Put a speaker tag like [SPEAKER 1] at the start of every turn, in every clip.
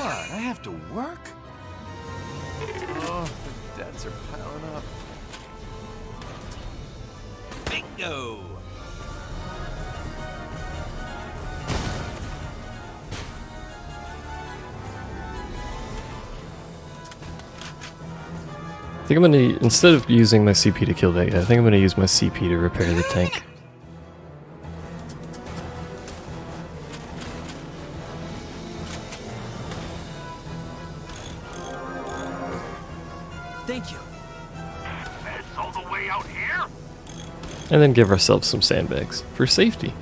[SPEAKER 1] What? I have to work? Oh, the debts are piling up. Bingo!
[SPEAKER 2] I think I'm gonna, instead of using my CP to kill that guy, I think I'm gonna use my CP to repair the tank.
[SPEAKER 1] Thank you.
[SPEAKER 3] It's all the way out here?
[SPEAKER 2] And then give ourselves some sandbags for safety.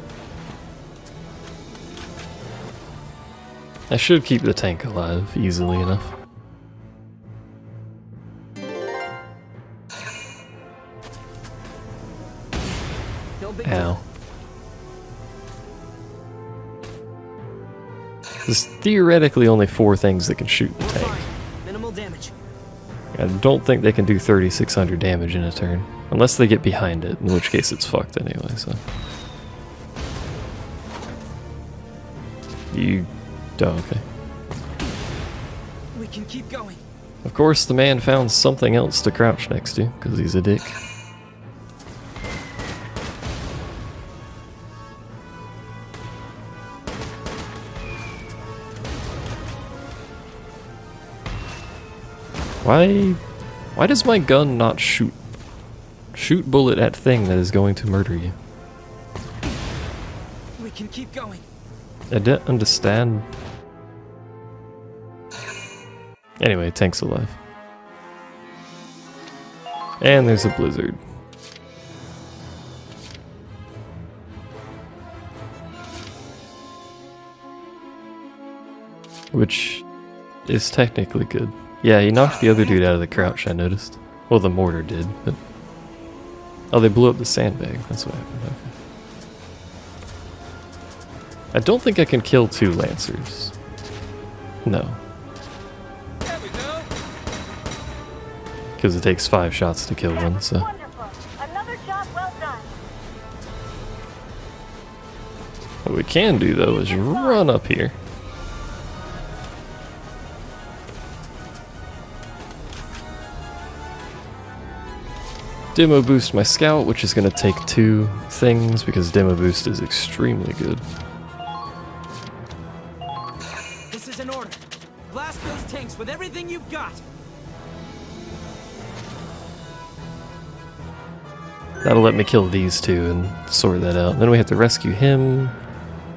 [SPEAKER 2] I should keep the tank alive easily enough. Ow. There's theoretically only 4 things that can shoot the tank.
[SPEAKER 1] Minimal damage.
[SPEAKER 2] I don't think they can do 3,600 damage in a turn. Unless they get behind it, in which case it's fucked anyway, so. Oh, okay.
[SPEAKER 1] We can keep going.
[SPEAKER 2] Of course, the man found something else to crouch next to, because he's a dick. Why does my gun not shoot? Shoot bullet at thing that is going to murder you.
[SPEAKER 1] We can keep going.
[SPEAKER 2] I don't understand. Anyway, tank's alive. And there's a blizzard. Which is technically good. Yeah, he knocked the other dude out of the crouch, I noticed. Well, the mortar did, but... Oh, they blew up the sandbag. That's what happened. Okay. I don't think I can kill 2 lancers. No.
[SPEAKER 1] There we go.
[SPEAKER 2] Because it takes 5 shots to kill one, so...
[SPEAKER 4] Wonderful. Another job well done.
[SPEAKER 2] What we can do, though, is run up here. Demo boost my scout, which is going to take 2 things because demo boost is extremely good.
[SPEAKER 1] This is an order. Blast those tanks with everything you've got.
[SPEAKER 2] That'll let me kill these 2 and sort that out. Then we have to rescue him.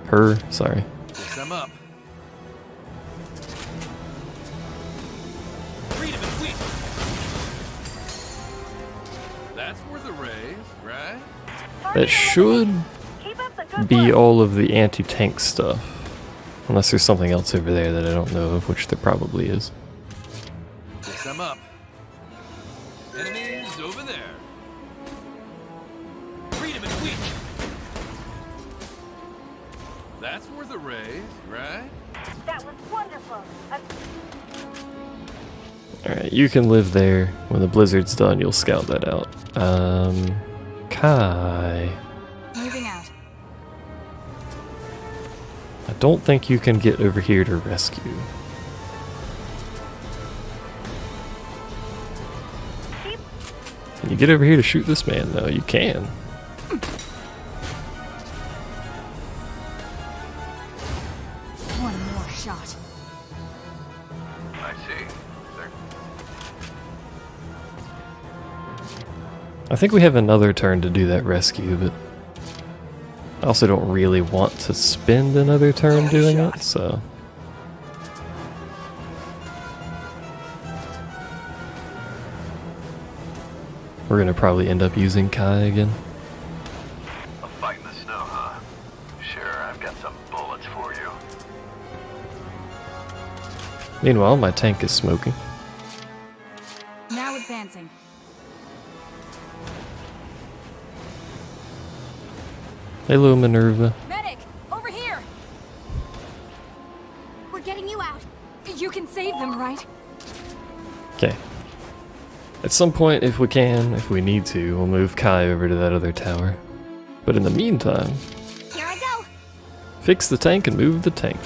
[SPEAKER 2] Her, sorry.
[SPEAKER 1] Guess I'm up. Freedom and wheat. That's worth a raise, right?
[SPEAKER 2] That should
[SPEAKER 4] Keep up the good
[SPEAKER 2] be
[SPEAKER 4] work.
[SPEAKER 2] all of the anti-tank stuff. Unless there's something else over there that I don't know of, which there probably is.
[SPEAKER 1] Guess I'm up. Enemies over there. Freedom and wheat. That's worth a raise, right?
[SPEAKER 4] That was wonderful.
[SPEAKER 2] Alright, you can live there. When the blizzard's done, you'll scout that out. Kai.
[SPEAKER 5] Moving out.
[SPEAKER 2] I don't think you can get over here to rescue. Can you get over here to shoot this man? No, you can.
[SPEAKER 5] One more shot.
[SPEAKER 3] I see.
[SPEAKER 2] I think we have another turn to do that rescue, but I also don't really want to spend another turn doing it, so... We're gonna probably end up using Kai again.
[SPEAKER 3] A fight in the snow, huh? Sure, I've got some bullets for you.
[SPEAKER 2] Meanwhile, my tank is smoking.
[SPEAKER 5] Now advancing.
[SPEAKER 2] Hello, Minerva.
[SPEAKER 5] Medic! Over here! We're getting you out. You can save them, right?
[SPEAKER 2] Okay. At some point, if we can, if we need to, we'll move Kai over to that other tower. But in the meantime,
[SPEAKER 5] Here I go!
[SPEAKER 2] fix the tank and move the tank.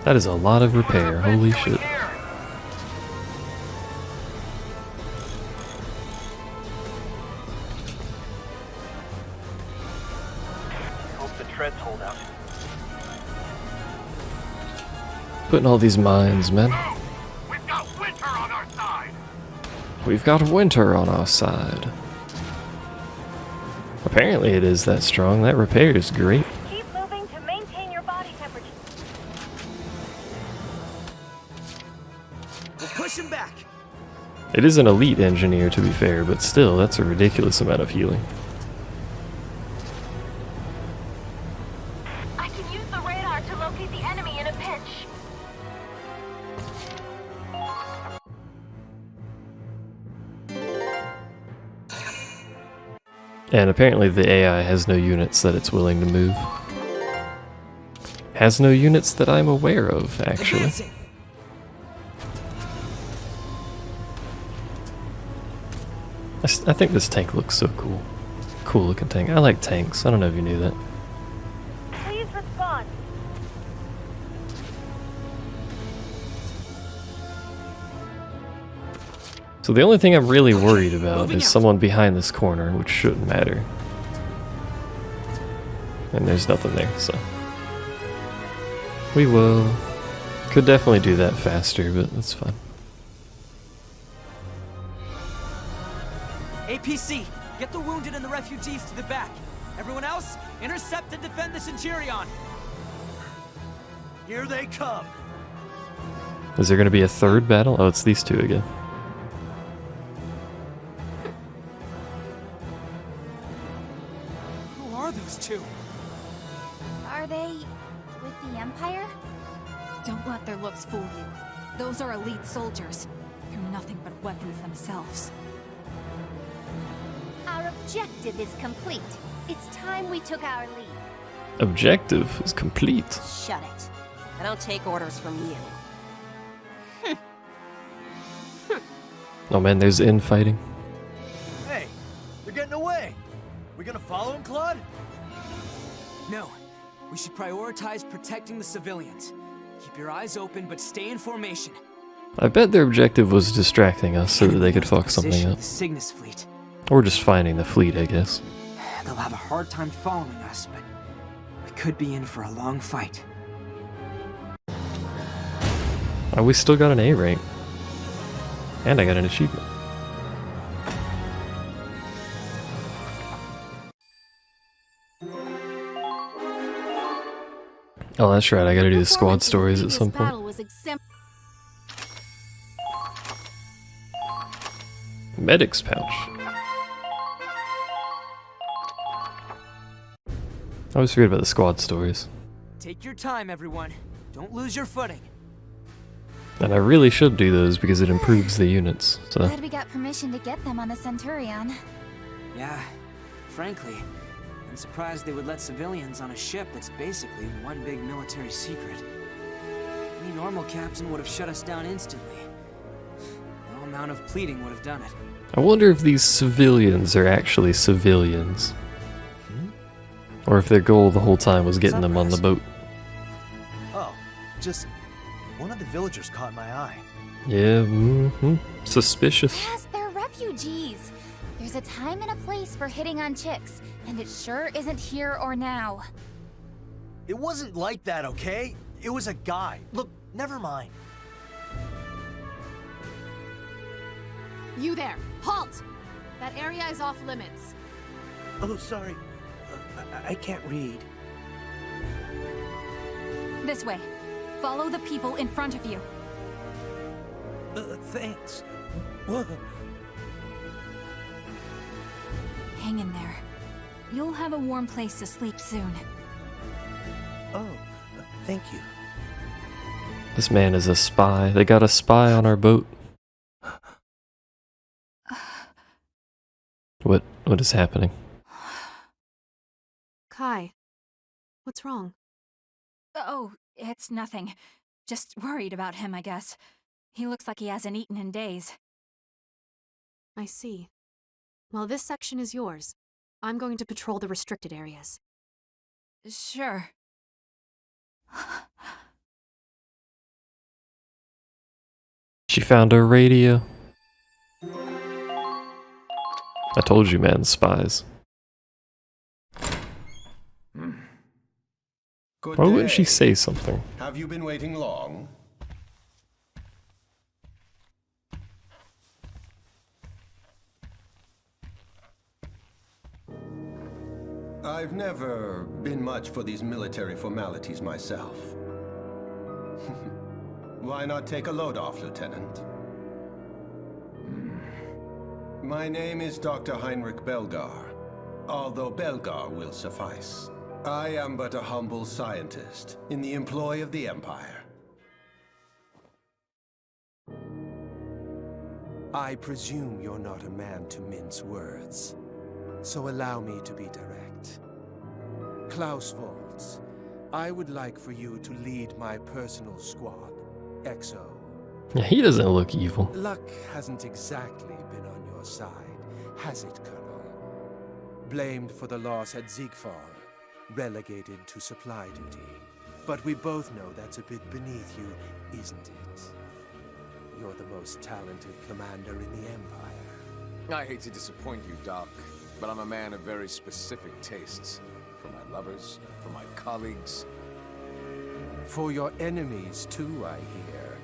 [SPEAKER 2] That is a lot of repair, holy shit.
[SPEAKER 3] Hope the treads hold out.
[SPEAKER 2] Putting all these mines, man.
[SPEAKER 3] We've got winter on our side.
[SPEAKER 2] We've got winter on our side. Apparently it is that strong. That repair is great.
[SPEAKER 4] Keep moving to maintain your body temperature.
[SPEAKER 1] We'll push him back.
[SPEAKER 2] It is an elite engineer, to be fair, but still, that's a ridiculous amount of healing.
[SPEAKER 4] I can use the radar to locate the enemy in a pinch.
[SPEAKER 2] And apparently the AI has no units that it's willing to move. Has no units that I'm aware of, actually.
[SPEAKER 1] Advancing.
[SPEAKER 2] I think this tank looks so cool. Cool looking tank. I like tanks. I don't know if you knew that.
[SPEAKER 4] Please respond.
[SPEAKER 2] So the only thing I'm really worried about
[SPEAKER 1] Moving
[SPEAKER 2] is
[SPEAKER 1] out.
[SPEAKER 2] someone behind this corner, which shouldn't matter. And there's nothing there, so. We will. Could definitely do that faster, but that's fine.
[SPEAKER 1] APC, get the wounded and the refugees to the back. Everyone else, intercept and defend the Centurion. Here they come.
[SPEAKER 2] Is there going to be a third battle? Oh, it's these two again.
[SPEAKER 1] Who are those two?
[SPEAKER 5] Are they with the Empire? Don't let their looks fool you. Those are elite soldiers. They're nothing but weapons themselves.
[SPEAKER 4] Our objective is complete. It's time we took our lead.
[SPEAKER 2] Objective is complete.
[SPEAKER 6] Shut it. I don't take orders from you.
[SPEAKER 2] Oh man, there's infighting.
[SPEAKER 7] Hey, they're getting away. We gonna follow him, Claude?
[SPEAKER 1] No. We should prioritize protecting the civilians. Keep your eyes open, but stay in formation.
[SPEAKER 2] I bet their objective was distracting us so that they could fuck something
[SPEAKER 1] Position
[SPEAKER 2] up.
[SPEAKER 1] the Cygnus fleet.
[SPEAKER 2] Or just finding the fleet, I guess.
[SPEAKER 1] They'll have a hard time following us, but we could be in for a long fight.
[SPEAKER 2] Oh, we still got an A rank. And I got an achievement. Oh, that's right, I gotta do the squad stories at some point. Medic's pouch. I always forget about the squad stories.
[SPEAKER 1] Take your time, everyone. Don't lose your footing.
[SPEAKER 2] And I really should do those because it improves the units, so.
[SPEAKER 5] Glad we got permission to get them on the Centurion.
[SPEAKER 1] Yeah, frankly, I'm surprised they would let civilians on a ship that's basically one big military secret. Any normal captain would have shut us down instantly. No amount of pleading would have done it.
[SPEAKER 2] I wonder if these civilians are actually civilians. Or if their goal the whole time was getting them on the boat.
[SPEAKER 7] Oh, just one of the villagers caught my eye.
[SPEAKER 2] Yeah, suspicious.
[SPEAKER 5] Yes, they're refugees. There's a time and a place for hitting on chicks, and it sure isn't here or now.
[SPEAKER 7] It wasn't like that, okay? It was a guy. Look, never mind.
[SPEAKER 8] You there! Halt! That area is off limits.
[SPEAKER 7] Oh, sorry. I can't read.
[SPEAKER 5] This way. Follow the people in front of you.
[SPEAKER 7] Thanks.
[SPEAKER 5] Hang in there. You'll have a warm place to sleep soon.
[SPEAKER 7] Oh, thank you.
[SPEAKER 2] This man is a spy. They got a spy on our boat. What is happening?
[SPEAKER 8] Kai, what's wrong?
[SPEAKER 5] Oh, it's nothing. Just worried about him, I guess. He looks like he hasn't eaten in days.
[SPEAKER 8] I see. Well, this section is yours. I'm going to patrol the restricted areas.
[SPEAKER 5] Sure.
[SPEAKER 2] She found a radio. I told you, man, spies.
[SPEAKER 9] Good
[SPEAKER 2] Why wouldn't
[SPEAKER 9] day.
[SPEAKER 2] she say something?
[SPEAKER 9] Have you been waiting long? I've never been much for these military formalities myself. Why not take a load off, Lieutenant? My name is Dr. Heinrich Belgar, although Belgar will suffice. I am but a humble scientist in the employ of the Empire.
[SPEAKER 10] I presume you're not a man to mince words, so allow me to be direct. Klaus Volz, I would like for you to lead my personal squad, XO.
[SPEAKER 2] Yeah, he doesn't look evil.
[SPEAKER 10] Luck hasn't exactly been on your side, has it, Colonel? Blamed for the loss at Ziegfall, relegated to supply duty. But we both know that's a bit beneath you, isn't it? You're the most talented commander in the Empire.
[SPEAKER 11] I hate to disappoint you, Doc, but I'm a man of very specific tastes. For my lovers, for my colleagues.
[SPEAKER 10] For your enemies, too, I hear.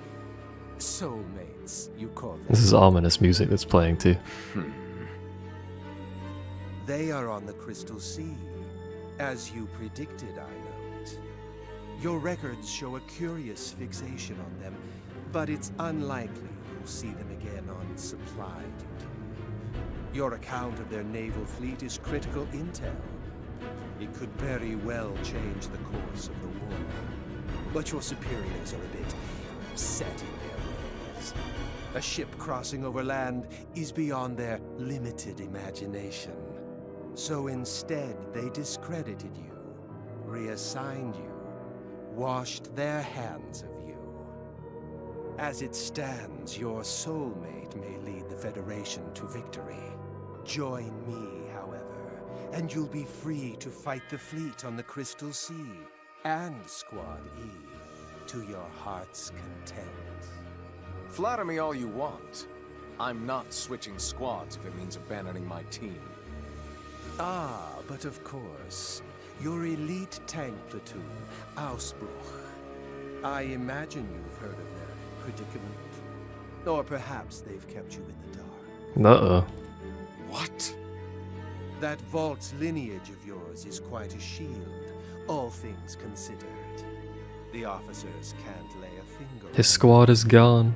[SPEAKER 10] Soulmates, you call them.
[SPEAKER 2] This is ominous music that's playing too.
[SPEAKER 10] They are on the Crystal Sea, as you predicted, I note. Your records show a curious fixation on them, but it's unlikely you'll see them again on supply duty. Your account of their naval fleet is critical intel. It could very well change the course of the war. But your superiors are a bit set in their ways. A ship crossing over land is beyond their limited imagination. So instead, they discredited you, reassigned you, washed their hands of you. As it stands, your soulmate may lead the Federation to victory. Join me, however, and you'll be free to fight the fleet on the Crystal Sea and Squad E to your heart's content.
[SPEAKER 11] Flatter me all you want. I'm not switching squads if it means abandoning my team.
[SPEAKER 10] Ah, but of course, your elite tank platoon, Ausbruch. I imagine you've heard of their predicament. Or perhaps they've kept you in the dark.
[SPEAKER 2] Uh-oh.
[SPEAKER 11] What?
[SPEAKER 10] That Volt's lineage of yours is quite a shield, all things considered. The officers can't lay a finger.
[SPEAKER 2] His squad is gone.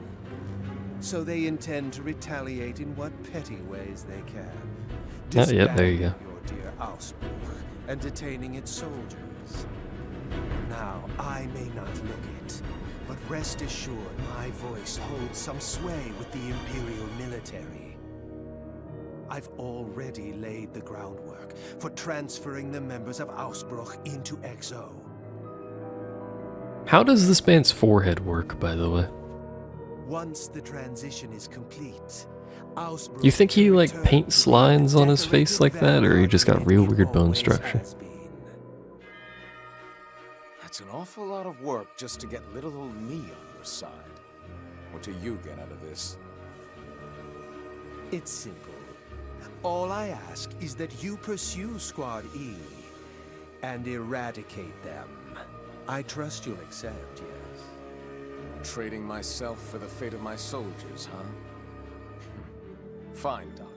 [SPEAKER 10] So they intend to retaliate in what petty ways they can.
[SPEAKER 2] Oh, yep, there you go.
[SPEAKER 10] Your dear Ausbruch and detaining its soldiers. Now, I may not look it, but rest assured my voice holds some sway with the Imperial military. I've already laid the groundwork for transferring the members of Ausbruch into XO.
[SPEAKER 2] How does this man's forehead work, by the way?
[SPEAKER 10] Once the transition is complete, Ausbruch
[SPEAKER 2] You think he,
[SPEAKER 10] will
[SPEAKER 2] like,
[SPEAKER 10] return
[SPEAKER 2] paints
[SPEAKER 10] to the
[SPEAKER 2] lines on his
[SPEAKER 10] decorated
[SPEAKER 2] face like that, or he just got real
[SPEAKER 10] vanguard
[SPEAKER 2] weird bone
[SPEAKER 10] always
[SPEAKER 2] structure?
[SPEAKER 10] has been.
[SPEAKER 11] That's an awful lot of work just to get little old me on your side. What do you get out of this?
[SPEAKER 10] It's simple. All I ask is that you pursue Squad E and eradicate them. I trust you'll accept, yes?
[SPEAKER 11] Trading myself for the fate of my soldiers, huh? Fine, Doc.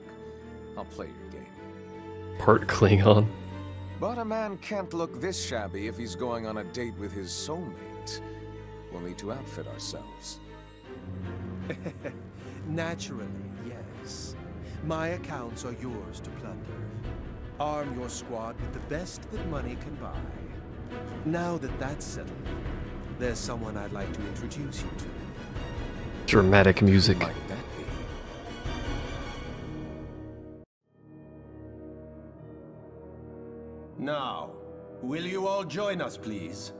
[SPEAKER 11] I'll play your game.
[SPEAKER 2] Part Klingon.
[SPEAKER 11] But a man can't look this shabby if he's going on a date with his soulmate. We'll need to outfit ourselves.
[SPEAKER 10] Naturally, yes. My accounts are yours to plunder. Arm your squad with the best that money can buy. Now that that's settled, there's someone I'd like to introduce you to.
[SPEAKER 2] Dramatic music.
[SPEAKER 11] Who might that be?
[SPEAKER 9] Now, will you all join us, please?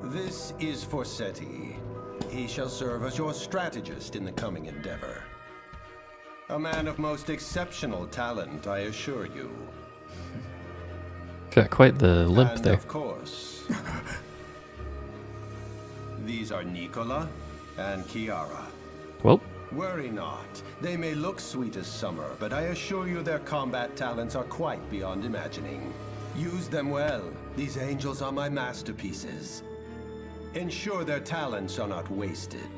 [SPEAKER 9] This is Forseti. He shall serve as your strategist in the coming endeavor. A man of most exceptional talent, I assure you.
[SPEAKER 2] Got quite the limp
[SPEAKER 9] And
[SPEAKER 2] there.
[SPEAKER 9] of course, these are Nicola and Kiara.
[SPEAKER 2] Well,
[SPEAKER 9] Worry not. They may look sweet as summer, but I assure you their combat talents are quite beyond imagining. Use them well. These angels are my masterpieces. Ensure their talents are not wasted.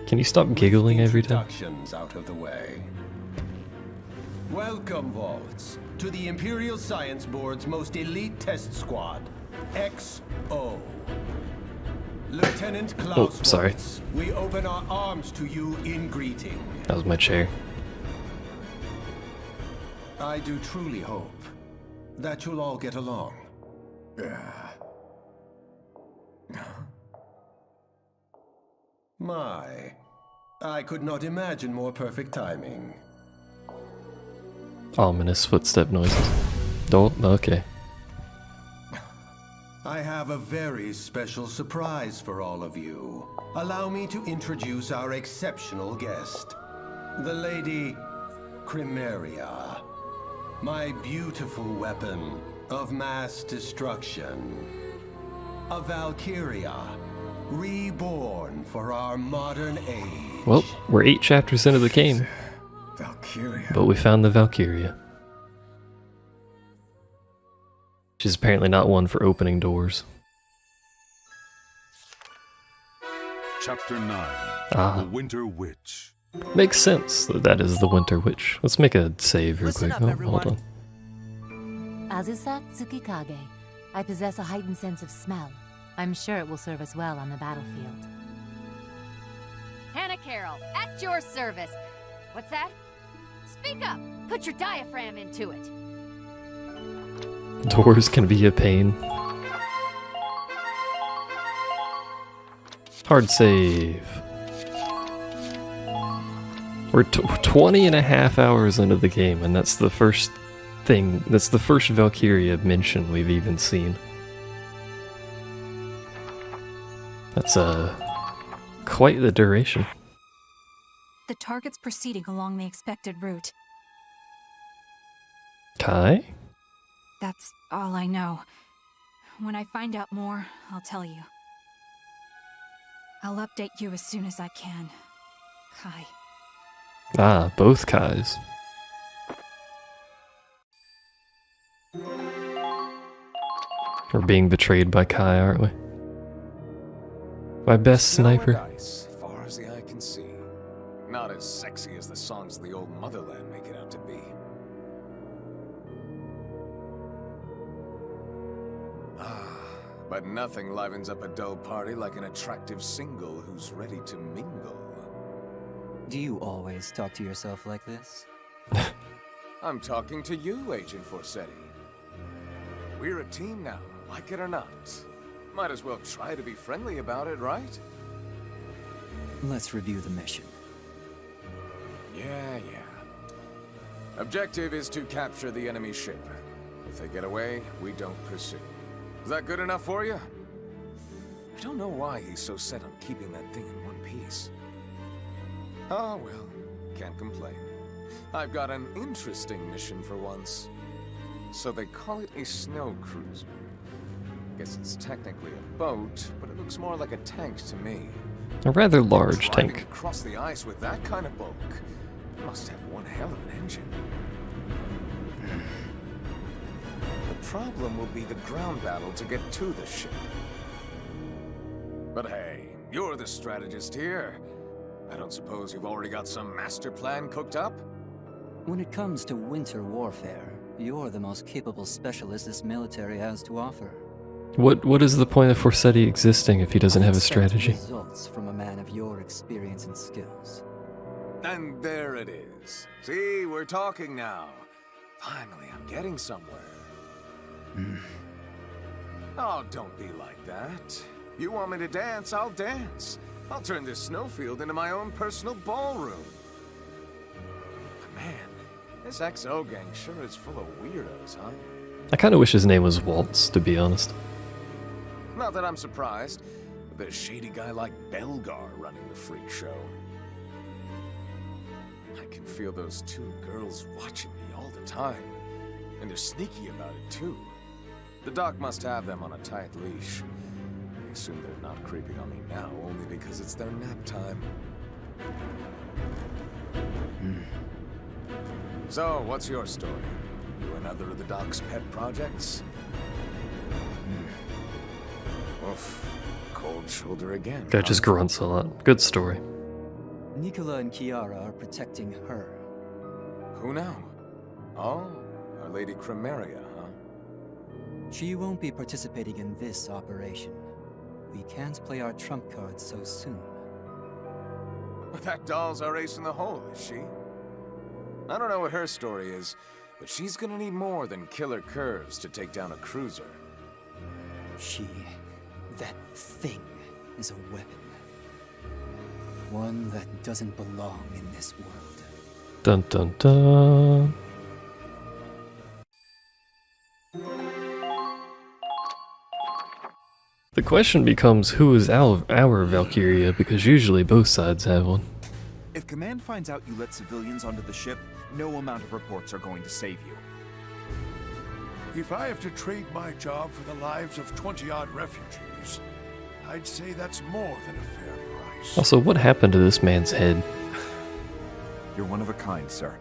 [SPEAKER 2] can you stop giggling every time?
[SPEAKER 9] Introductions out of the way. Welcome, Vaults, to the Imperial Science Board's most elite test squad, XO. Lieutenant Klaus
[SPEAKER 2] sorry.
[SPEAKER 9] Waltz, we open our arms to you in greeting.
[SPEAKER 2] That was my chair.
[SPEAKER 9] I do truly hope that you'll all get along. My, I could not imagine more perfect timing.
[SPEAKER 2] Ominous footstep noises. Oh, okay.
[SPEAKER 9] I have a very special surprise for all of you. Allow me to introduce our exceptional guest, the Lady Crimeria, my beautiful weapon of mass destruction. A Valkyria, reborn for our modern age.
[SPEAKER 2] Well, we're 8 chapters into the game,
[SPEAKER 11] Valkyria.
[SPEAKER 2] but we found the Valkyria. She's apparently not one for opening doors.
[SPEAKER 12] Chapter 9.
[SPEAKER 2] Ah.
[SPEAKER 12] The Winter Witch.
[SPEAKER 2] Makes sense that that is the Winter Witch. Let's make a save real
[SPEAKER 1] Listen
[SPEAKER 2] quick.
[SPEAKER 1] up,
[SPEAKER 2] Oh,
[SPEAKER 1] everyone.
[SPEAKER 2] hold on.
[SPEAKER 13] Azusa Tsukikage. I possess a heightened sense of smell. I'm sure it will serve us well on the battlefield.
[SPEAKER 4] Hannah Carroll, at your service. What's that? Speak up. Put your diaphragm into it.
[SPEAKER 2] Doors can be a pain. Hard save. We're 20 and a half hours into the game, and that's the first thing, that's the first Valkyria mention we've even seen. That's quite the duration.
[SPEAKER 5] The target's proceeding along the expected route.
[SPEAKER 2] Kai?
[SPEAKER 5] That's all I know. When I find out more, I'll tell you. I'll update you as soon as I can. Kai.
[SPEAKER 2] Ah, both Kais. We're being betrayed by Kai, aren't we? My best sniper.
[SPEAKER 11] Paradise, far as the eye can see. Not as sexy as the songs of the old motherland make it out to be. But nothing livens up a dull party like an attractive single who's ready to mingle.
[SPEAKER 14] Do you always talk to yourself like this?
[SPEAKER 11] I'm talking to you, Agent Forsetti. We're a team now, like it or not. Might as well try to be friendly about it, right?
[SPEAKER 14] Let's review the mission.
[SPEAKER 11] Yeah. Objective is to capture the enemy ship. If they get away, we don't pursue. Is that good enough for you? I don't know why he's so set on keeping that thing in one piece. Oh well, can't complain. I've got an interesting mission for once. So they call it a snow cruiser. Guess it's technically a boat, but it looks more like a tank to me.
[SPEAKER 2] A rather large
[SPEAKER 11] Driving
[SPEAKER 2] tank.
[SPEAKER 11] across the ice with that kind of bulk must have one hell of an engine. The problem will be the ground battle to get to the ship. But hey, you're the strategist here. I don't suppose you've already got some master plan cooked up?
[SPEAKER 14] When it comes to winter warfare, you're the most capable specialist this military has to offer.
[SPEAKER 2] What is the point of Forsetti existing if he doesn't have a
[SPEAKER 14] Expect
[SPEAKER 2] strategy?
[SPEAKER 14] Results from a man of your experience and skills.
[SPEAKER 11] And there it is. See, we're talking now. Finally, I'm getting somewhere. Oh, don't be like that. You want me to dance, I'll dance. I'll turn this snowfield into my own personal ballroom. But man, this XO gang sure is full of weirdos, huh?
[SPEAKER 2] I kind of wish his name was Waltz, to be honest.
[SPEAKER 11] Not that I'm surprised. a shady guy like Belgar running the freak show. I can feel those two girls watching me all the time. And they're sneaky about it, too. The doc must have them on a tight leash. I assume they're not creeping on me now, only because it's their nap time. So, what's your story? You another of the doc's pet projects? Oof. Cold shoulder again.
[SPEAKER 2] Guy just grunts a lot. Good story.
[SPEAKER 14] Nicola and Kiara are protecting her.
[SPEAKER 11] Who now? Oh, our Lady Chronicles, huh?
[SPEAKER 14] She won't be participating in this operation. We can't play our trump cards so soon.
[SPEAKER 11] But that doll's our ace in the hole, is she? I don't know what her story is, but she's gonna need more than killer curves to take down a cruiser.
[SPEAKER 14] That thing is a weapon. One that doesn't belong in this world.
[SPEAKER 2] Dun dun dun. The question becomes, who is our Valkyria, because usually both sides have one.
[SPEAKER 15] If Command finds out you let civilians onto the ship, no amount of reports are going to save you.
[SPEAKER 12] If I have to trade my job for the lives of 20-odd refugees, I'd say that's more than a fair price.
[SPEAKER 2] Also, what happened to this man's head?
[SPEAKER 15] You're one of a kind, sir.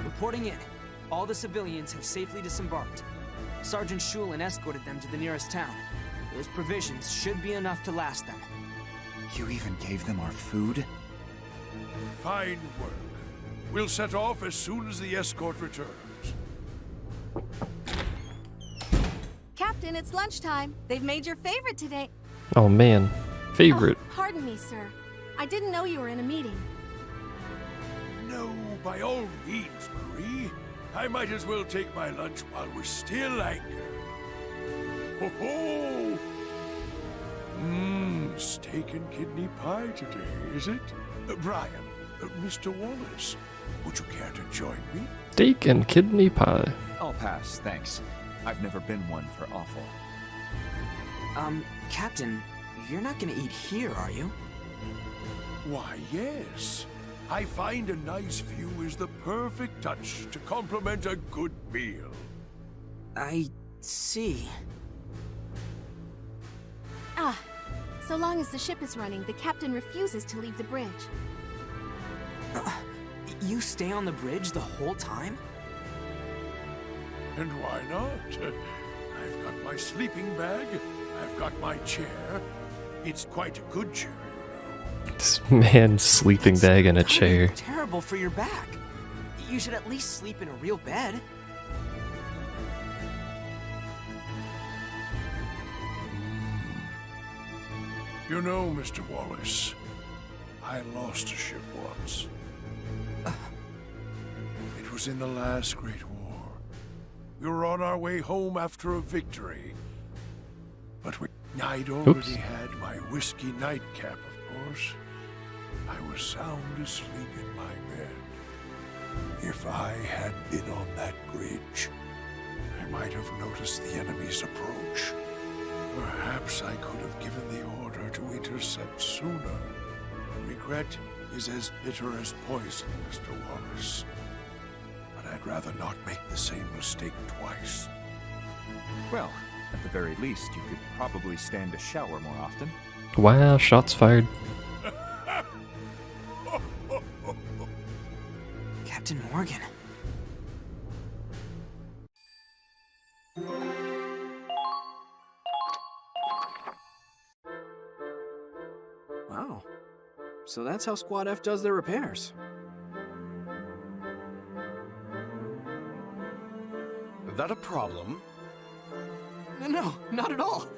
[SPEAKER 1] Reporting in. All the civilians have safely disembarked. Sergeant Shulin escorted them to the nearest town. Those provisions should be enough to last them.
[SPEAKER 15] You even gave them our food?
[SPEAKER 12] Fine work. We'll set off as soon as the escort returns.
[SPEAKER 16] Captain, it's lunchtime. They've made your favorite today.
[SPEAKER 2] Oh man, favorite.
[SPEAKER 16] Oh, pardon me, sir. I didn't know you were in a meeting.
[SPEAKER 12] No, by all means, Marie. I might as well take my lunch while we're still anchored. Ho ho! Steak and kidney pie today, is it? Brian, Mr. Wallace, would you care to join me?
[SPEAKER 2] Steak and kidney pie.
[SPEAKER 15] I'll pass, thanks. I've never been one for offal.
[SPEAKER 1] Captain, you're not gonna eat here, are you?
[SPEAKER 12] Why, yes. I find a nice view is the perfect touch to complement a good meal.
[SPEAKER 1] I see.
[SPEAKER 16] So long as the ship is running, the captain refuses to leave the bridge.
[SPEAKER 1] You stay on the bridge the whole time?
[SPEAKER 12] And why not? I've got my sleeping bag, I've got my chair. It's quite a good chair, you know.
[SPEAKER 2] This man's sleeping bag in a chair.
[SPEAKER 1] Terrible for your back. You should at least sleep in a real bed.
[SPEAKER 12] You know, Mr. Wallace, I lost a ship once. It was in the last Great War. We were on our way home after a victory. But I'd already had my whiskey nightcap, of course. I was sound asleep in my bed. If I had been on that bridge, I might have noticed the enemy's approach. Perhaps I could have given the order to intercept sooner. Regret is as bitter as poison, Mr. Wallace. But I'd rather not make the same mistake twice.
[SPEAKER 15] Well, at the very least, you could probably stand a shower more often.
[SPEAKER 2] Wow, shots fired.
[SPEAKER 1] Captain Morgan. Wow. So that's how Squad F does their repairs.
[SPEAKER 17] That a problem?
[SPEAKER 1] No, not at all.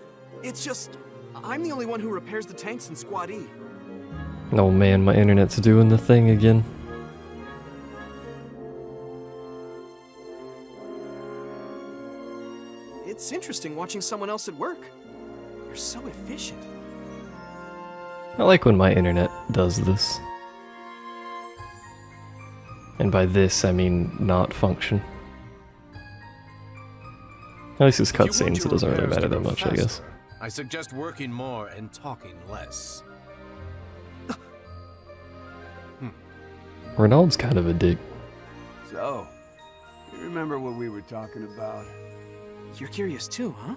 [SPEAKER 1] It's just, I'm the only one who repairs the tanks in Squad E.
[SPEAKER 2] Oh man, my internet's doing the thing again.
[SPEAKER 1] It's interesting watching someone else at work. You're so efficient.
[SPEAKER 2] I like when my internet does this. And by this, I mean not function. At least it's
[SPEAKER 17] If you want
[SPEAKER 2] cutscenes,
[SPEAKER 17] your
[SPEAKER 2] it doesn't really
[SPEAKER 17] repairs
[SPEAKER 2] matter
[SPEAKER 17] to
[SPEAKER 2] that
[SPEAKER 17] go
[SPEAKER 2] much, I
[SPEAKER 17] faster,
[SPEAKER 2] guess.
[SPEAKER 17] I suggest working more and talking less.
[SPEAKER 2] Renaud's kind of a dick.
[SPEAKER 18] So, you remember what we were talking about?
[SPEAKER 1] You're curious too, huh?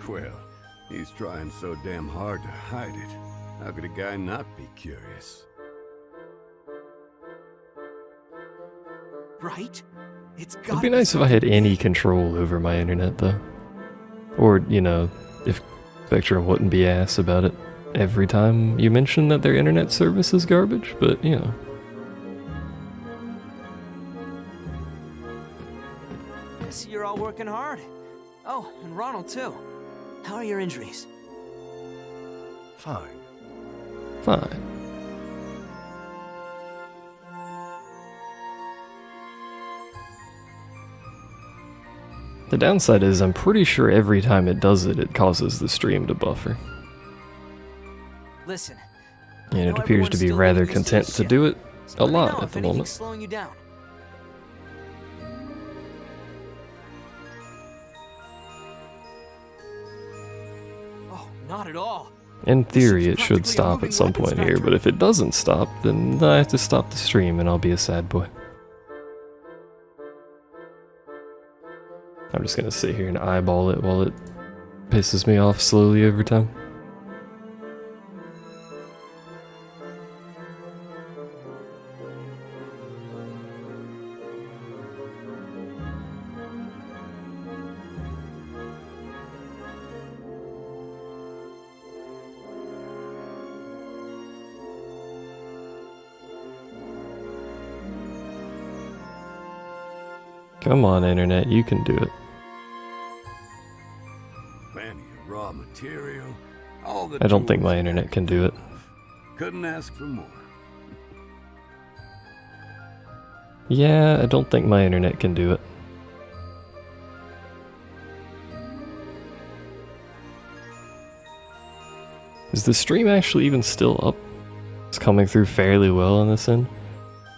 [SPEAKER 18] Well, he's trying so damn hard to hide it. How could a guy not be curious?
[SPEAKER 1] Right? It's
[SPEAKER 2] It'd
[SPEAKER 1] gotta
[SPEAKER 2] be nice if I had any control over my internet, though. Or, you know, if Spectrum wouldn't be ass about it every time you mention that their internet service is garbage, but, you know.
[SPEAKER 1] I see you're all working hard. Oh, and Ronald too. How are your injuries?
[SPEAKER 17] Fine.
[SPEAKER 2] Fine. The downside is I'm pretty sure every time it does it, it causes the stream to buffer.
[SPEAKER 1] Listen.
[SPEAKER 2] And it appears to be rather content to do it a lot at the moment.
[SPEAKER 1] Slowing you down. Oh, not at all.
[SPEAKER 2] In theory, it should stop at some point here, but if it doesn't stop, then I have to stop the stream and I'll be a sad boy. I'm just gonna sit here and eyeball it while it pisses me off slowly over time. Come on, internet, you can do it.
[SPEAKER 18] Plenty of raw material. All the
[SPEAKER 2] I don't think
[SPEAKER 18] tools
[SPEAKER 2] my internet can do it.
[SPEAKER 18] couldn't ask for more.
[SPEAKER 2] Yeah, I don't think my internet can do it. Is the stream actually even still up? It's coming through fairly well on this end.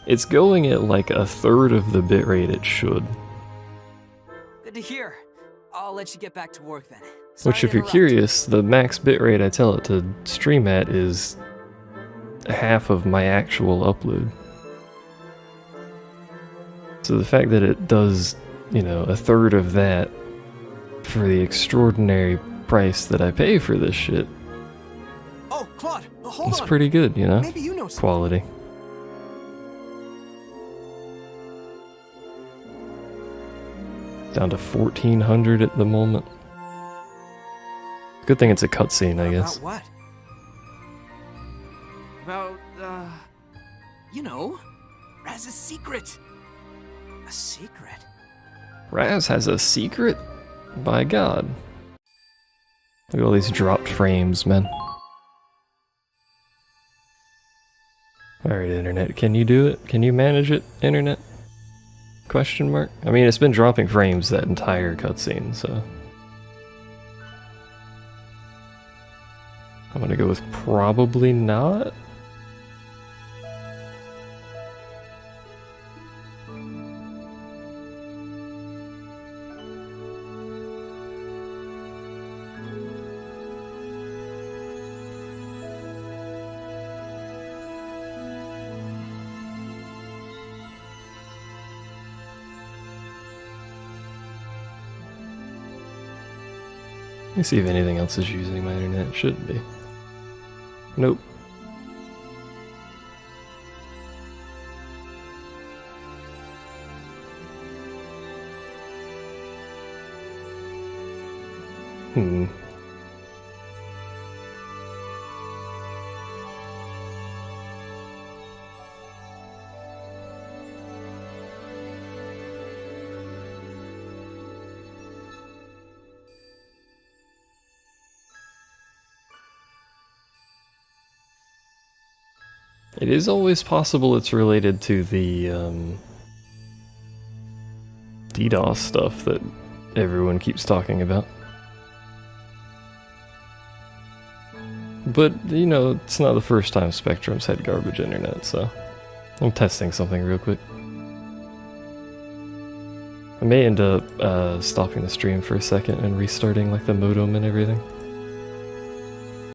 [SPEAKER 2] It's going at like 1/3 of the bitrate it should.
[SPEAKER 1] Good to hear. I'll let you get back to work then.
[SPEAKER 2] Which, if you're curious, the max bitrate I tell it to stream at is half of my actual upload. So the fact that it does, you know, 1/3 of that for the extraordinary price that I pay for this shit,
[SPEAKER 1] Oh, Claude, hold
[SPEAKER 2] it's
[SPEAKER 1] on.
[SPEAKER 2] pretty good, you know?
[SPEAKER 1] Maybe you know something.
[SPEAKER 2] Quality. Down to 1400 at the moment. Good thing it's a cutscene, I guess.
[SPEAKER 1] About what? About, you know, Raz's secret. A secret?
[SPEAKER 2] Raz has a secret? By God. Look at all these dropped frames, man. Alright, internet, can you do it? Can you manage it, internet? Question mark? I mean, it's been dropping frames that entire cutscene, so... I'm gonna go with probably not. Let me see if anything else is using my internet. It shouldn't be. Nope. Hmm. It is always possible it's related to the DDoS stuff that everyone keeps talking about. But, you know, it's not the first time Spectrum's had garbage internet, so I'm testing something real quick. I may end up stopping the stream for a second and restarting like the modem and everything.